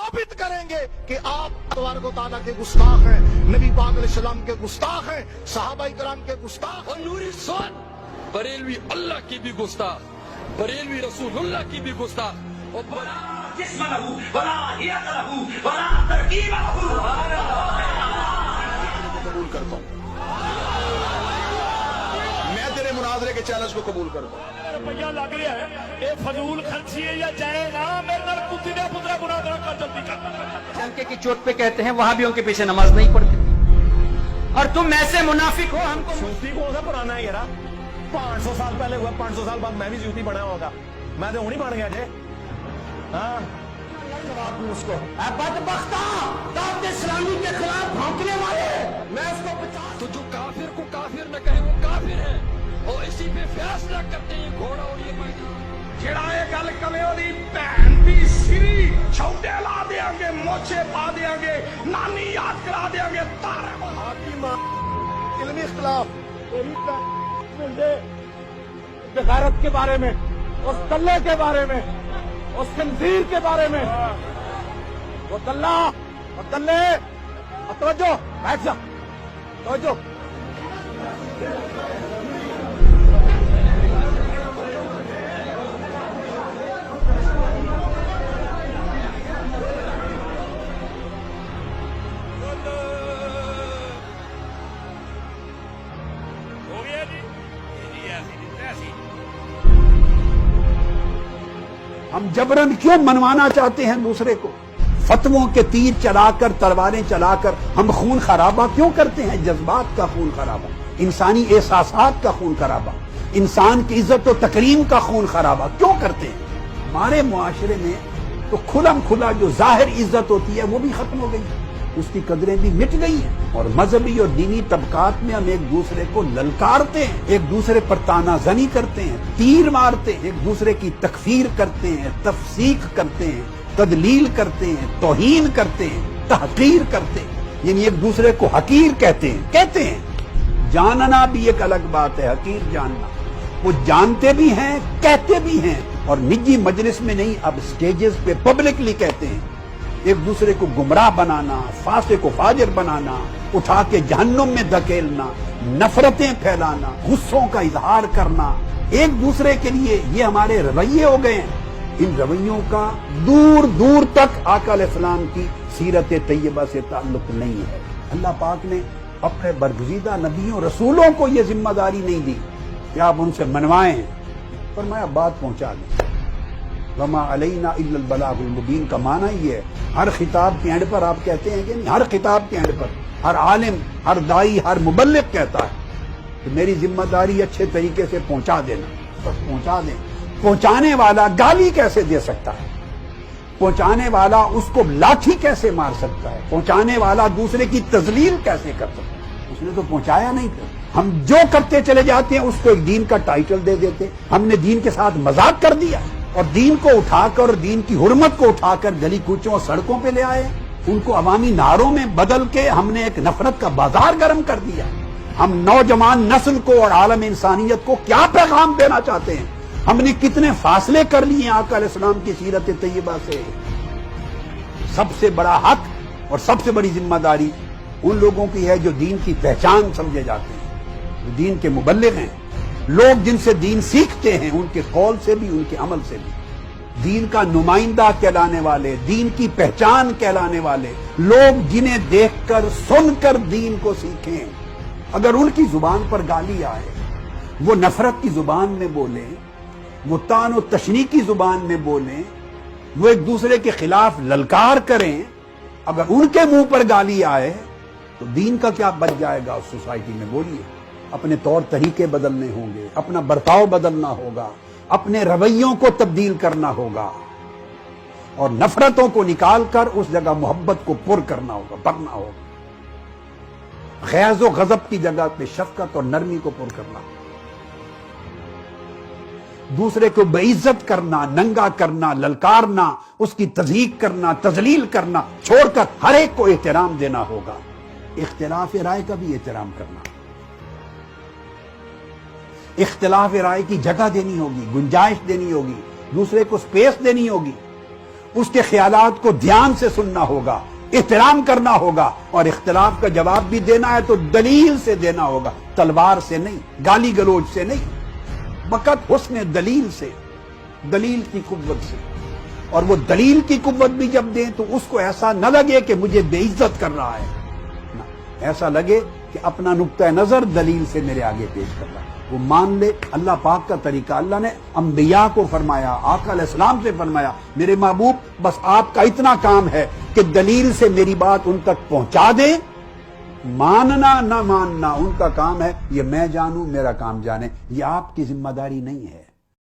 साबित करेंगे कि आप तबारक व तआला के गुस्ताख हैं, नबी पाक अलैहिस्सलाम के गुस्ताख हैं, सहाबा इकराम के गुस्ताख। और नूरी सोन बरेलवी अल्लाह की भी गुस्ताख, बरेलवी रसूलुल्लाह की भी गुस्ताख। और कबूल करता हूँ, मैं तेरे मुनाजरे के चैलेंज को कबूल करता हूँ। रुपया लग रहा है, ये फजूल खर्ची है या जाए ना, मेरे नाल कुत्ती ने पुत्रा मुनाजरा कर जल्दी कर। डंके की चोट पे कहते हैं वहाबियों के पीछे नमाज नहीं पढ़ते, और तुम ऐसे मुनाफिक हो। हमको सूफी कौन सा पुराना है यार, 500 साल पहले हुआ, 500 साल बाद मैं भी सूफी बना होगा, मैं तो नहीं बन गया जे। हाँ उसको बदबख्ता दावत इस्लामी के खिलाफ भौंकने वाले, मैं उसको तो जो काफिर को काफिर न कहे वो काफिर है, और इसी पे फैसला करते हैं घोड़ा और ये मैदान। ਜਿਹੜਾ ਇਹ ਗੱਲ ਕਵੇ ਉਹਦੀ ਭੈਣ ਦੀ ਸਿਰੀ ਛੋਟੇ ਲਾ ਦੇਾਂਗੇ, ਮੋਛੇ ਪਾ ਦੇਾਂਗੇ, ਨਾਨੀ ਯਾਦ ਕਰਾ ਦੇਾਂਗੇ। ਤਾਰੇ हाकिम इल्मी इख्तिलाफ बेगारत के बारे में, उस दल्ले के बारे में, उस खंजीर के बारे में, वो दल्ला और दल्ले। तवज्जो, बैठ जा, तवज्जो। हम जबरन क्यों मनवाना चाहते हैं दूसरे को? फतवों के तीर चलाकर, तलवारें चलाकर हम खून खराबा क्यों करते हैं? जज्बात का खून खराबा, इंसानी एहसासात का खून खराबा, इंसान की इज्जत और तकरीम का खून खराबा क्यों करते हैं? हमारे मुआशरे में तो खुलम खुला जो जाहिर इज्जत होती है वो भी खत्म हो गई है, उसकी कदरें भी मिट गई हैं। और मजहबी और दीनी तबकात में हम एक दूसरे को ललकारते हैं, एक दूसरे पर तानाजनी करते हैं, तीर मारते हैं, एक दूसरे की तकफीर करते हैं, तफसीक करते हैं, तदलील करते हैं, तौहीन करते हैं, तहकीर करते हैं, यानी एक दूसरे को हकीर कहते हैं। जानना भी एक अलग बात है, हकीर जानना। वो जानते भी हैं, कहते भी हैं, और निजी मजलिस में नहीं, अब स्टेजेस पे पब्लिकली कहते हैं। एक दूसरे को गुमराह बनाना, फासे को फाजिर बनाना, उठा के जहन्नुम में धकेलना, नफरतें फैलाना, गुस्सों का इजहार करना एक दूसरे के लिए, ये हमारे रवैये हो गए हैं। इन रवैयों का दूर दूर तक आका अलैहिस्सलाम की सीरत तैयबा से ताल्लुक नहीं है। अल्लाह पाक ने अपने बरगुज़ीदा नबियों रसूलों को ये जिम्मेदारी नहीं दी कि आप उनसे मनवाएं, पर मैं अब बात पहुंचा दें। वमा अलैना इल्लल बलागुल मुबीन का माना ही है, हर खिताब के एंड पर आप कहते हैं कि नहीं, हर खिताब के एंड पर हर आलिम, हर दाई, हर मुबल्लिग कहता है कि मेरी जिम्मेदारी अच्छे तरीके से पहुंचा देना, बस पहुंचा दें। पहुंचाने वाला गाली कैसे दे सकता है? पहुंचाने वाला उसको लाठी कैसे मार सकता है? पहुंचाने वाला दूसरे की तजलील कैसे कर सकता है? उसने तो पहुंचाया नहीं था। हम जो करते चले जाते हैं उसको एक दीन का टाइटल दे देते, हमने दीन के साथ मजाक कर दिया, और दीन को उठाकर, दीन की हुर्मत को उठाकर गली कूचों और सड़कों पे ले आए, उनको अवामी नारों में बदल के हमने एक नफरत का बाजार गर्म कर दिया। हम नौजवान नस्ल को और आलम इंसानियत को क्या पैगाम देना चाहते हैं? हमने कितने फासले कर लिए आका अलैहिस्सलाम की सीरत तैयबा से। सबसे बड़ा हक और सबसे बड़ी जिम्मेदारी उन लोगों की है जो दीन की पहचान समझे जाते हैं, जो दीन के मुबल्लिग हैं, लोग जिनसे दीन सीखते हैं, उनके कौल से भी, उनके अमल से भी। दीन का नुमाइंदा कहलाने वाले, दीन की पहचान कहलाने वाले लोग जिन्हें देखकर, सुनकर दीन को सीखें। अगर उनकी जुबान पर गाली आए, वो नफरत की जुबान में बोले, वो तान और तशनी की जुबान में बोले, वो एक दूसरे के खिलाफ ललकार करें, अगर उनके मुंह पर गाली आए तो दीन का क्या बच जाएगा उस सोसाइटी में? बोलिए। अपने तौर तरीके बदलने होंगे, अपना बर्ताव बदलना होगा, अपने रवैयों को तब्दील करना होगा, और नफरतों को निकालकर उस जगह मोहब्बत को पुर करना होगा, भरना होगा। गैज़ और गज़ब की जगह पे शफकत और नरमी को पुर करना होगा। दूसरे को बेइज्जत करना, नंगा करना, ललकारना, उसकी तज़हीक करना, तजलील करना छोड़कर हर एक को एहतराम देना होगा। इख्तिलाफ राय का भी एहतराम करना, इख्तिलाफ राय की जगह देनी होगी, गुंजाइश देनी होगी, दूसरे को स्पेस देनी होगी। اس کے خیالات کو دھیان سے سننا ہوگا، احترام کرنا ہوگا، اور اختلاف کا جواب بھی دینا ہے تو دلیل سے دینا ہوگا، تلوار سے نہیں، گالی گلوچ سے نہیں، فقط حسن دلیل سے، دلیل کی قوت سے۔ اور وہ دلیل کی قوت بھی جب دیں تو اس کو ایسا نہ لگے کہ مجھے بے عزت کر رہا ہے، نہ، ایسا لگے کہ اپنا نقطہ نظر دلیل سے میرے آگے پیش کر رہا ہے، وہ مان لے۔ اللہ پاک کا طریقہ، اللہ نے انبیاء کو فرمایا، آقا علیہ السلام سے فرمایا، میرے محبوب بس آپ کا اتنا کام ہے کہ دلیل سے میری بات ان تک پہنچا دیں، ماننا نہ ماننا ان کا کام ہے، یہ میں جانوں، میرا کام جانے، یہ آپ کی ذمہ داری نہیں ہے۔